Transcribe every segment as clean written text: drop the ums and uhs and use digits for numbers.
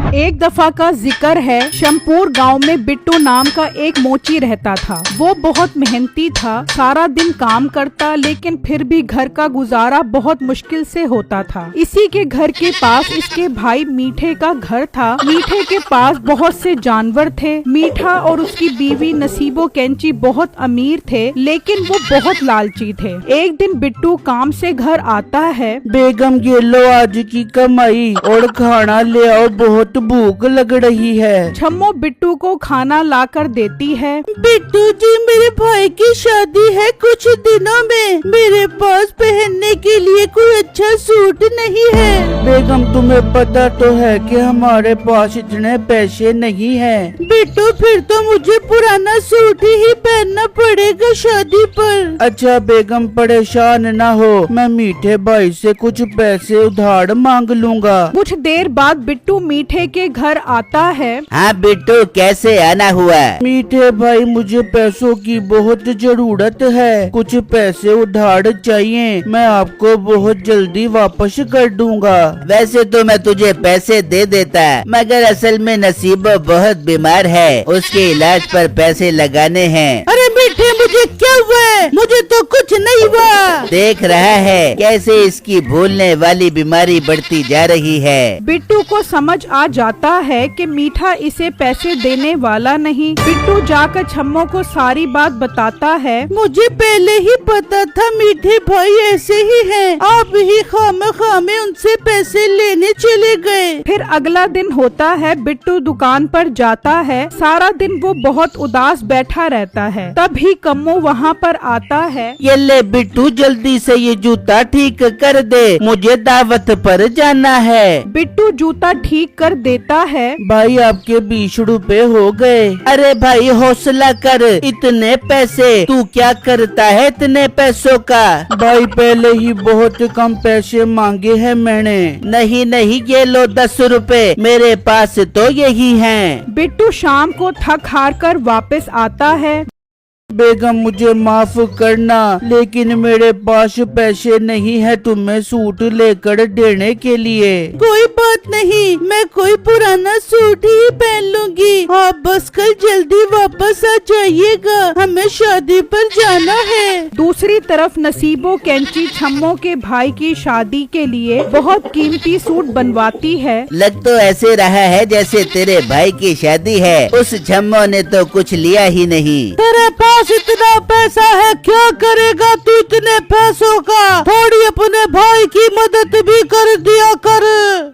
एक दफा का जिक्र है, शमपुर गांव में बिट्टू नाम का एक मोची रहता था। वो बहुत मेहनती था, सारा दिन काम करता, लेकिन फिर भी घर का गुजारा बहुत मुश्किल से होता था। इसी के घर के पास इसके भाई मीठे का घर था। मीठे के पास बहुत से जानवर थे। मीठा और उसकी बीवी नसीबो कैंची बहुत अमीर थे, लेकिन वो बहुत लालची थे। एक दिन बिट्टू काम से घर आता है। बेगम ये लो आज की कमाई और खाना ले आओ, बहुत भूख लग रही है। छम्मो बिट्टू को खाना लाकर देती है। बिट्टू जी, मेरे भाई की शादी है कुछ दिनों में, मेरे पास पहनने के लिए कोई अच्छा सूट नहीं है। बेगम तुम्हें पता तो है कि हमारे पास इतने पैसे नहीं हैं। बिट्टू फिर तो मुझे पुराना सूट ही पहनना पड़ेगा शादी पर। अच्छा बेगम परेशान ना हो, मैं मीठे भाई से कुछ पैसे उधार मांग लूंगा। कुछ देर बाद बिट्टू मीठे के घर आता है। हाँ बिट्टू, कैसे आना हुआ? मीठे भाई मुझे पैसों की बहुत जरूरत है, कुछ पैसे उधार चाहिए, मैं आपको बहुत जल्दी वापस कर दूंगा। वैसे तो मैं तुझे पैसे दे देता, मगर असल में नसीबो बहुत बीमार है, उसके इलाज पर पैसे लगाने हैं। अरे मीठे मुझे क्या हुआ है? मुझे तो कुछ नहीं हुआ। देख रहा है कैसे इसकी भूलने वाली बीमारी बढ़ती जा रही है। बिट्टू को समझ आ जाता है कि मीठा इसे पैसे देने वाला नहीं। बिट्टू जाकर छम्मो को सारी बात बताता है। मुझे पहले ही पता था मीठे भाई ऐसे ही हैं, आप ही खामे उनसे पैसे लेने चले गए। फिर अगला दिन होता है। बिट्टू दुकान पर जाता है। सारा दिन वो बहुत उदास बैठा रहता है। तभी कम्मो वहाँ पर आता है। ये ले बिट्टू, जल्दी से ये जूता ठीक कर दे, मुझे दावत पर जाना है। बिट्टू जूता ठीक कर देता है। भाई आपके 20 रुपए हो गए। अरे भाई हौसला कर, इतने पैसे तू क्या करता है इतने पैसों का? भाई पहले ही बहुत कम पैसे मांगे हैं मैंने। नहीं नहीं, ये लो 10 रुपए, मेरे पास तो यही हैं। बिट्टू शाम को थक हार कर वापस आता है। बेगम मुझे माफ करना, लेकिन मेरे पास पैसे नहीं है तुम्हें सूट लेकर देने के लिए। कोई बात नहीं, मैं कोई पुराना सूट ही पहन लूंगी। आप बस कल जल्दी वापस आ जाइएगा, हमें शादी पर जाना है। दूसरी तरफ नसीबो कैंची छम्मो के भाई की शादी के लिए बहुत कीमती सूट बनवाती है। लग तो ऐसे रहा है जैसे तेरे भाई की शादी है। उस छम्मो ने तो कुछ लिया ही नहीं। तेरे पास इतना पैसा है, क्या करेगा तू इतने पैसों का? थोड़ी अपने भाई की मदद भी कर दिया कर।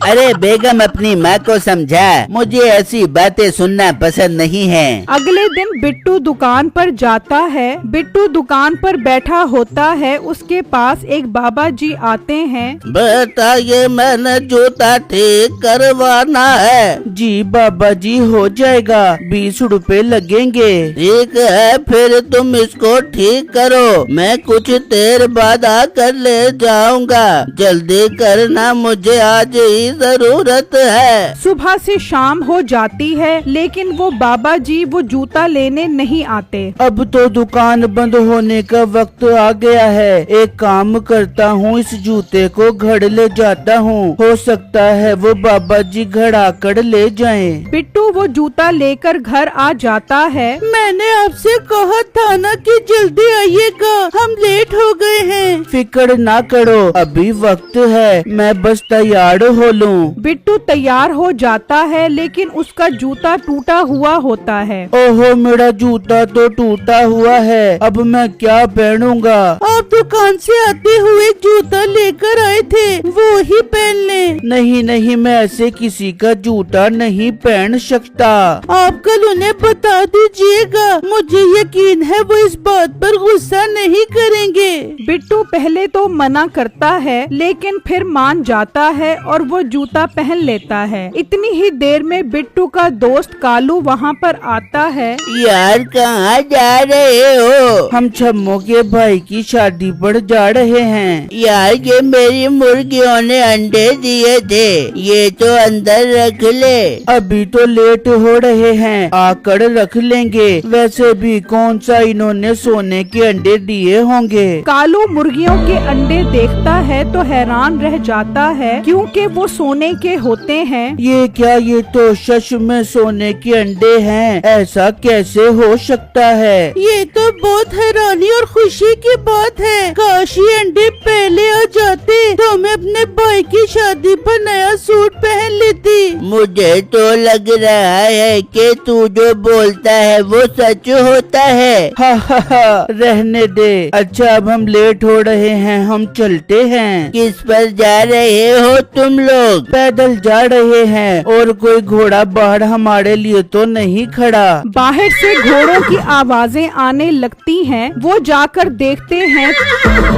अरे बेगम, अपनी माँ को समझा, मुझे ऐसी बातें सुनना पसंद नहीं है। अगले दिन बिट्टू दुकान पर जाता है। बिट्टू दुकान पर बैठा होता है। उसके पास एक बाबा जी आते हैं। बेटा ये मैंने जूता ठीक करवाना है। जी बाबा जी, हो जाएगा, 20 रुपए लगेंगे। ठीक है, फिर तुम इसको ठीक करो, मैं कुछ देर बाद आकर ले जाऊंगा। जल्दी करना, मुझे आज ही जरूरत है। सुबह से शाम हो जाती है, लेकिन वो बाबा जी वो जूता लेने नहीं आते। अब तो दुकान बंद होने का वक्त आ गया है। एक काम करता हूँ, इस जूते को घर ले जाता हूँ, हो सकता है वो बाबा जी घर आकर ले जाएं। बिट्टू वो जूता लेकर घर आ जाता है। मैंने आपसे कहा था ना कि जल्दी आइएगा, हम लेट हो गए हैं। फिक्र ना करो, अभी वक्त है, मैं बस तैयार हो लूं। बिट्टू तैयार हो जाता है, लेकिन उसका जूता टूटा हुआ होता है। ओहो, मेरा जूता तो टूटा हुआ है, अब मैं क्या पहनूंगा? आप दुकान से आते हुए जूता लेकर आए थे, वो ही पहन ले। नहीं नहीं, मैं ऐसे किसी का जूता नहीं पहन सकता। आप कल उन्हें बता दीजिएगा, मुझे यकीन है वो इस बात पर गुस्सा नहीं करेंगे। बिट्टू पहले तो मना करता है, लेकिन फिर मान जाता है और वो जूता पहन लेता है। इतनी ही देर में बिट्टू का दोस्त कालू वहाँ पर आता है। यार कहाँ जा रहे हो? हम छम्मो के भाई की शादी पर जा रहे हैं। यार ये मेरी मुर्गियों ने अंडे दिए थे, ये तो अंदर रख ले। अभी तो लेट हो रहे हैं, आकर रख लेंगे। वैसे भी कौन सा इन्होंने सोने के अंडे दिए होंगे। कालू मुर्गियों के अंडे देखता है तो हैरान रह जाता है, क्योंकि वो सोने के होते हैं। ये क्या, ये तो सच में सोने के अंडे हैं। ऐसा कैसे हो सकता है। ये तो बहुत हैरानी और खुशी की बात है। काश ये अंडे पहले आ जाते तो मैं अपने भाई की शादी पर नया सूट पहन लेती। मुझे तो लग रहा है कि तू जो बोलता है वो सच होता है। हा हा हा, रहने दे। अच्छा अब हम लेट हो रहे हैं, हम चलते हैं। किस पर जा रहे हो तुम लोग? पैदल जा रहे हैं और कोई घोड़ा बाहर हमारे लिए तो नहीं खड़ा। बाहर से घोड़ों की आवाजें आने लगती हैं। वो जाकर देखते हैं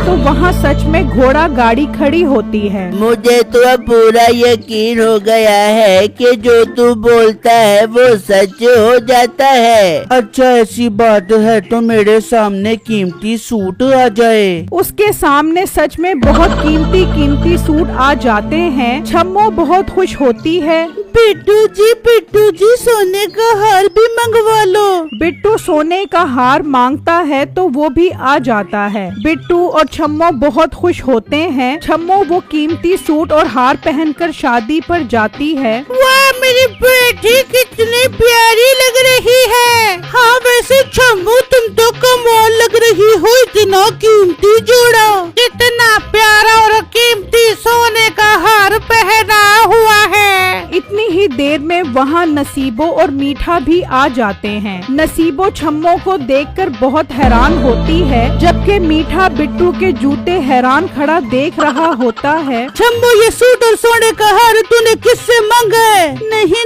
तो वहाँ सच में घोड़ा गाड़ी खड़ी होती है। मुझे तो अब पूरा यकीन हो गया है कि जो तू बोलता है वो सच हो जाता है। अच्छा ऐसी बात है तो मेरे सामने कीमती सूट आ जाए। उसके सामने सच में बहुत कीमती कीमती सूट आ जाते हैं। छम्मो बहुत खुश होती है। बिट्टू जी सोने का हार भी मंगवा लो। बिट्टू सोने का हार मांगता है तो वो भी आ जाता है। बिट्टू और छम्मो बहुत खुश होते हैं। छम्मो वो कीमती सूट और हार पहनकर शादी पर जाती है। वाह मेरी बेटी कितनी प्यारी लग रही है। हाँ वैसे छम्मू तुम तो कमाल लग रही हो, इतना कीमती जोड़ा, इतना प्यारा और कीमती सोने का हार पहना हुआ है। इतनी ही देर में वहाँ नसीबो और मीठा भी आ जाते हैं। नसीबो छम्मो को देखकर बहुत हैरान होती है, जबकि मीठा बिट्टू के जूते हैरान खड़ा देख रहा होता है। छम्मो ये सूट और सोने का हार तूने किससे मांगा है?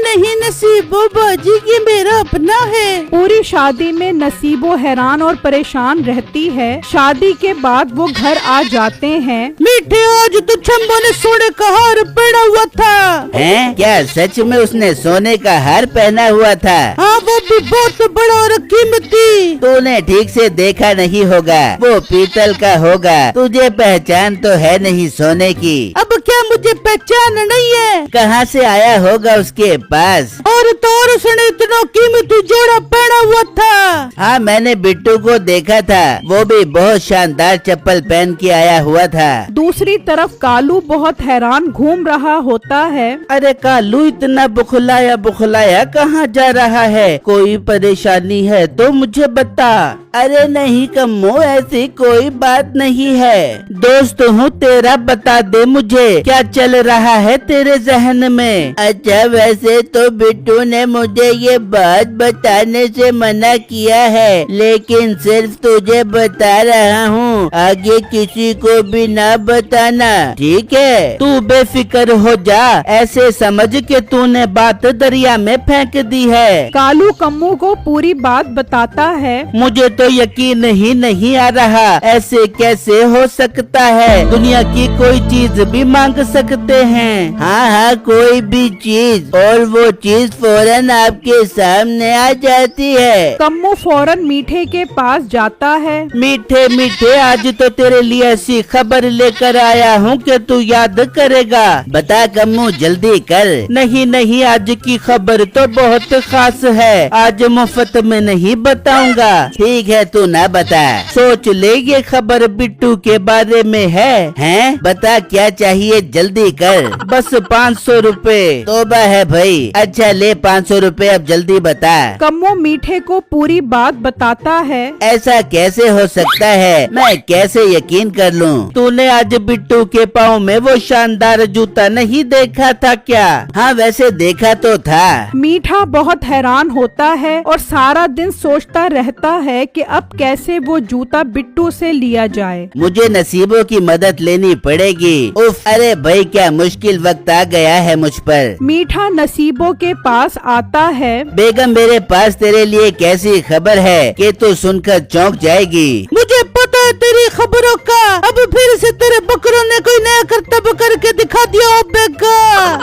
नहीं नसीबो बाजी ये मेरा अपना है। पूरी शादी में नसीबो हैरान और परेशान रहती है। शादी के बाद वो घर आ जाते हैं। मीठे आज तो छम्मो ने सोने का हार पहना हुआ था। हैं? क्या सच में उसने सोने का हार पहना हुआ था? हाँ वो भी बहुत बड़ा और कीमती। तूने ठीक से देखा नहीं होगा, वो पीतल का होगा। तुझे पहचान तो है नहीं सोने की। अब क्या मुझे पहचान नहीं है? कहाँ से आया होगा उसके पास? और तो और उसने इतना कीमती जोड़ा पहना हुआ था। हाँ मैंने बिट्टू को देखा था, वो भी बहुत शानदार चप्पल पहन के आया हुआ था। दूसरी तरफ कालू बहुत हैरान घूम रहा होता है। अरे कालू इतना बुखलाया कहाँ जा रहा है? कोई परेशानी है तो मुझे बता। अरे नहीं कम्मो ऐसी कोई बात नहीं है। दोस्त हूँ तेरा, बता दे मुझे क्या चल रहा है तेरे जहन में। अच्छा वैसे तो बिट्टू ने मुझे ये बात बताने से मना किया है, लेकिन सिर्फ तुझे बता रहा हूँ, आगे किसी को भी ना बताना, ठीक है? तू बेफिक्र हो जा, ऐसे समझ के तूने बात दरिया में फेंक दी है। कालू कम्मू को पूरी बात बताता है। मुझे तो यकीन ही नहीं आ रहा, ऐसे कैसे हो सकता है? दुनिया की कोई चीज भी मांग सकते हैं। हाँ कोई भी चीज, और वो चीज फौरन आपके सामने आ जाती है। कम्मू फौरन मीठे के पास जाता है। मीठे आज तो तेरे लिए ऐसी खबर लेकर आया हूँ कि तू याद करेगा। बता कम्मू जल्दी कर। नहीं आज की खबर तो बहुत खास है, आज मुफ्त में नहीं बताऊंगा। ठीक है तू ना बता। सोच ले ये खबर बिट्टू के बारे में है। हैं? बता क्या चाहिए जल्दी कर। बस 500 रुपए। तोबा है भाई। अच्छा ले 500 रुपए अब जल्दी बता। कम्मू मीठे को पूरी बात बताता है। ऐसा कैसे हो सकता है? मैं कैसे यकीन कर लूं? तूने आज बिट्टू के पाँव में वो शानदार जूता नहीं देखा था क्या? हाँ वैसे देखा तो था। मीठा बहुत हैरान होता है और सारा दिन सोचता रहता है कि अब कैसे वो जूता बिट्टू से लिया जाए। मुझे नसीबों की मदद लेनी पड़ेगी। उफ, अरे भाई क्या मुश्किल वक्त आ गया है मुझ पर। मीठा नसीबों के पास आता है। बेगम मेरे पास तेरे लिए कैसी खबर है कि तू सुनकर चौंक जाएगी। मुझे पता है तेरी खबरों का? अब फिर से तेरे बकरों ने कोई नया करतब करके दिखा दिया हो बेगा?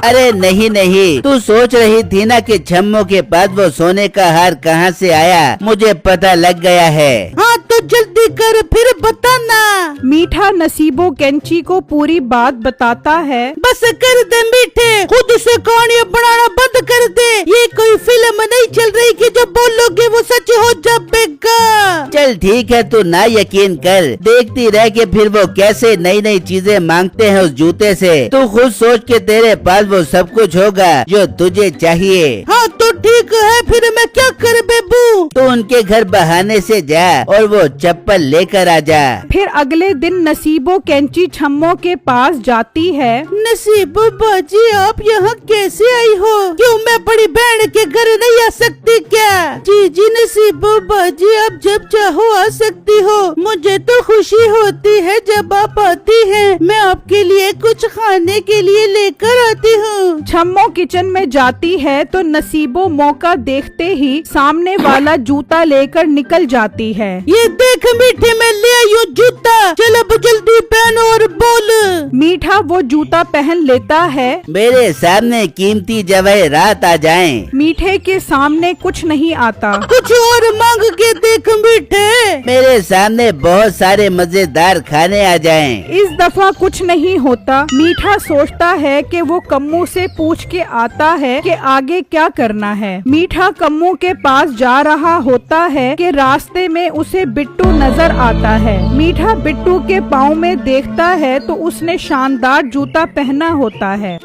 अरे नहीं नहीं, तू सोच रही थी ना कि छम्मो के पास वो सोने का हार कहाँ से आया, मुझे पता लग गया है। हाँ तो जल्दी कर फिर बताना। मीठा नसीबो कैंची को पूरी बात बताता है। बस कर दे मीठे, खुद से कहानियाँ बनाना बंद कर दे। ये कोई फिल्म नहीं चल रही कि जो बोलोगे वो सच हो जाएगा। चल ठीक है, तू ना यकीन कर, देखती रह के फिर वो कैसे नई नई चीजें मांगते हैं उस जूते से। तू खुद सोच के तेरे पास वो सब कुछ होगा जो तुझे चाहिए। हाँ तो ठीक है, फिर मैं क्या कर बेबू? तू उनके घर बहाने से जा और वो चप्पल लेकर आ जा। फिर अगले दिन नसीबो कैंची छम्मो के पास जाती है। नसीबो बाजी आप यहाँ कैसे आई हो? क्यों मैं बड़ी बहन के घर नहीं आ सकती क्या? जी नसीबो बाजी आप जब चाहो आ सकती हो। मुझे तो खुशी होती है जब आप आती हैं। मैं आपके लिए कुछ खाने के लिए लेकर आती हूँ। छम्मो किचन में जाती है तो नसीबो मौका देखते ही सामने वाला जूता लेकर निकल जाती है। ये देख मीठे, मैं ले आई हूँ जूता, चल अब जल्दी पहन और बोल। मीठा वो जूता पहन लेता है। मेरे सामने कीमती जवाहरात आ जाएं। मीठे के सामने कुछ नहीं आता। कुछ और मांग के देख मीठे। मेरे सामने बहुत सारे मजेदार खाने आ जाएं। इस दफा कुछ नहीं होता। मीठा सोचता है कि वो कम्मू से पूछ के आता है कि आगे क्या करना है। मीठा कम्मू के पास जा रहा होता है कि रास्ते में उसे बिट्टू नजर आता है। मीठा बिट्टू के पाँव में देखता है तो उसने शानदार जूता पहना होता है।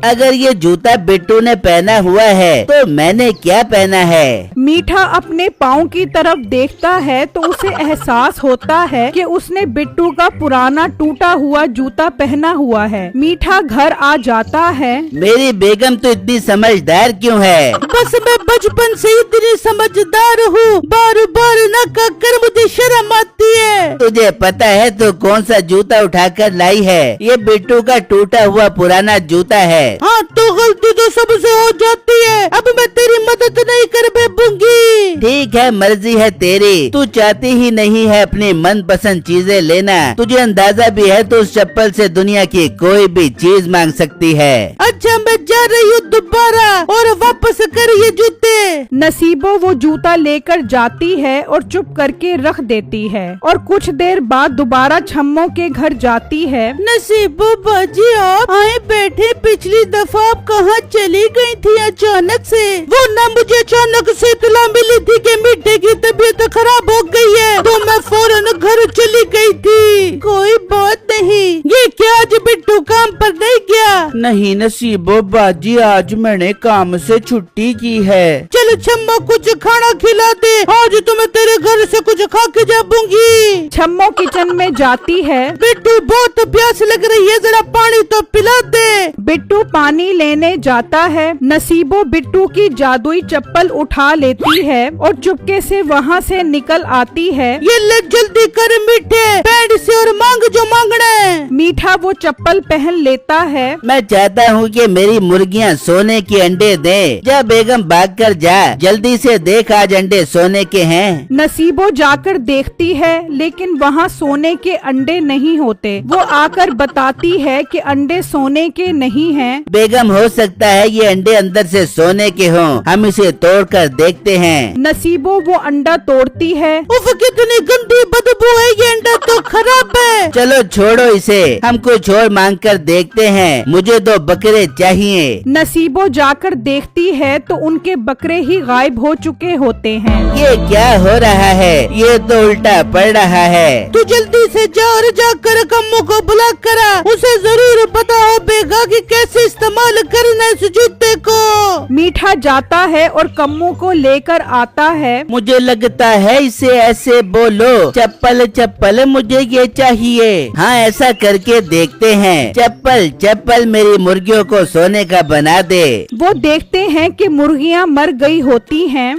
अगर ये जूता बिट्टू ने पहना हुआ है तो मैंने क्या पहना है? मीठा अपने पाँव की तरफ देखता है तो उसे एहसास होता है कि उसने बिट्टू का पुराना टूटा हुआ जूता पहना हुआ है। मीठा घर आ जाता है। मेरी बेगम तो इतनी समझदार क्यों है? बस मैं बचपन से इतनी समझदार हूँ, बार बार न कहकर मुझे शर्म आती है। तुझे पता है तो कौन सा जूता उठाकर लाई है? ये बिट्टू का टूटा हुआ पुराना जूता है। हाँ तो गलती तो सबसे हो जाती है, अब मैं तेरी मदद नहीं कर बेबूंगी। ठीक है, मर्जी है तेरी। तू चाहती ही नहीं है अपनी मनपसंद चीजें लेना। तुझे अंदाजा भी है तो उस चप्पल से दुनिया की कोई भी चीज मांग सकती है। अच्छा मैं जा रही हूँ दोबारा, और वापस कर ये जूते। नसीबो वो जूता लेकर जाती है और चुप करके रख देती है और कुछ देर बाद दोबारा छम्मो के घर जाती है। नसीबो बाजी आप आए बैठे, पिछली दफा आप कहाँ चली गई थी अचानक से? वो ना मुझे अचानक से इतला मिली थी कि मीठे की तबीयत खराब हो गई है तो मैं फौरन घर चली गई थी। कोई बात नहीं। ये क्या आज बिट्टू काम पर नहीं गया? नहीं नसीबो बाजी, आज मैंने काम से छुट्टी की है। चल छम्मो कुछ खाना खिला दे, आज तो मैं तेरे घर से कुछ खा के जाऊंगी। छम्मो किचन में जाती है। बिट्टू बहुत प्यास लग रही है, जरा पानी तो पिला दे। बिट्टू पानी लेने जाता है। नसीबो बिट्टू की जादुई चप्पल उठा लेती है और चुपके से वहाँ से निकल आती है। ये ले जल्दी कर मीठे, पैड से और मांग जो मांगना है। मीठा वो चप्पल पहन लेता है। मैं चाहता हूँ कि मेरी मुर्गियाँ सोने के अंडे दें। जा बेगम भाग कर जा, जल्दी से देख आज अंडे सोने के हैं। नसीबो जाकर देखती है लेकिन वहाँ सोने के अंडे नहीं होते। वो आकर बताती है कि अंडे सोने के नहीं हैं। बेगम हो सकता है ये अंडे अंदर से सोने के हों, हम इसे तोड़कर देखते हैं। नसीबो वो अंडा तोड़ती है। उफ कितनी गंदी बदबू है, ये अंडा तो खराब है। चलो छोड़ो इसे, हम कुछ और मांग कर देखते हैं। मुझे 2 बकरे चाहिए। नसीबो जाकर देखती है तो उनके बकरे ही गायब हो चुके होते हैं। ये क्या हो रहा है? ये तो उल्टा पड़ रहा है। तू जल्दी से जा और जाकर कम्मू को बुला करा, उसे जरूर पता हो बेगा कि कैसे इस्तेमाल करना है इस जूते को। मीठा जाता है और कम्मू को लेकर आता है। मुझे लगता है इसे ऐसे बोलो, चप्पल चप्पल मुझे ये चाहिए। हाँ ऐसा करके देखते हैं। चप्पल चप्पल मेरी मुर्गियों को सोने का बना दे। वो देखते हैं कि मुर्गियाँ मर गई होती हैं।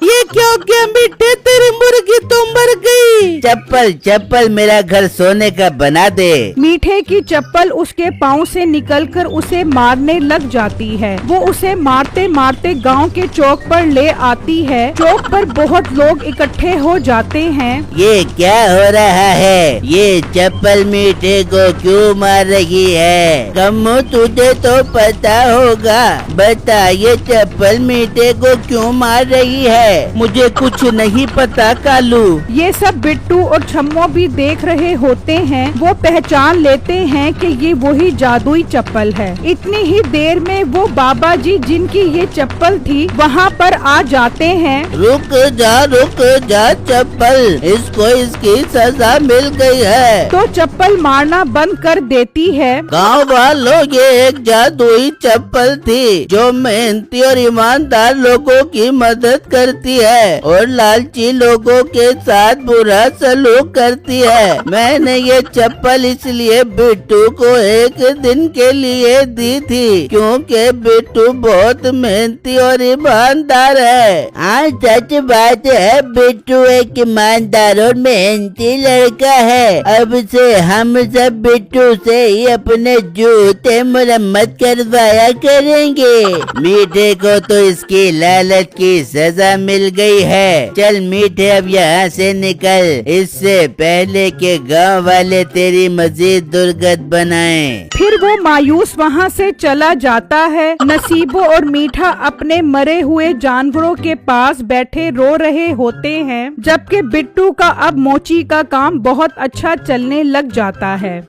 ये क्या हो गया मीठे, तेरी मुर्गी तो मर गई। चप्पल चप्पल मेरा घर सोने का बना दे। मीठे की चप्पल उसके पाँव से निकलकर उसे मारने लग जाती है। वो उसे मारते मारते गांव के चौक पर ले आती है। चौक पर बहुत लोग इकट्ठे हो जाते हैं। ये क्या हो रहा है? ये चप्पल मीठे को क्यों मार रही है? कम्मू तुझे तो पता होगा, बता ये चप्पल मीठे को क्यों मार रही है? मुझे कुछ नहीं पता कालू। ये सब बिट्टू और छम्मो भी देख रहे होते हैं। वो पहचान लेते हैं कि ये वही जादुई चप्पल है। इतनी ही देर में वो बाबा जी जिनकी ये चप्पल थी वहाँ पर आ जाते हैं। रुक जा चप्पल, इसको इसकी सजा मिल गई है। तो चप्पल मारना बंद कर देती है। गाँव वालों, ये एक जादुई चप्पल थी जो मेहनती और ईमानदार लोगों की मदद करती है और लालची लोगों के साथ बुरा सलूक करती है। मैंने ये चप्पल इसलिए बिट्टू को एक दिन के लिए दी थी क्योंकि बिट्टू बहुत मेहनती और ईमानदार है। हाँ सच बात है, बिट्टू एक ईमानदार और मेहनती लड़का है। अब से हम सब बिट्टू से ही अपने जूते मरम्मत करवाया करेंगे। मीठे को तो इसकी लालच की सजा मिल गई है। चल मीठे अब यहाँ से निकल, इससे पहले के गांव वाले तेरी मजीद दुर्गत बनाएं। फिर वो मायूस वहाँ से चला जाता है। नसीबो और मीठा अपने मरे हुए जानवरों के पास बैठे रो रहे होते हैं, जबकि बिट्टू का अब मोची का काम बहुत अच्छा चलने लग जाता है।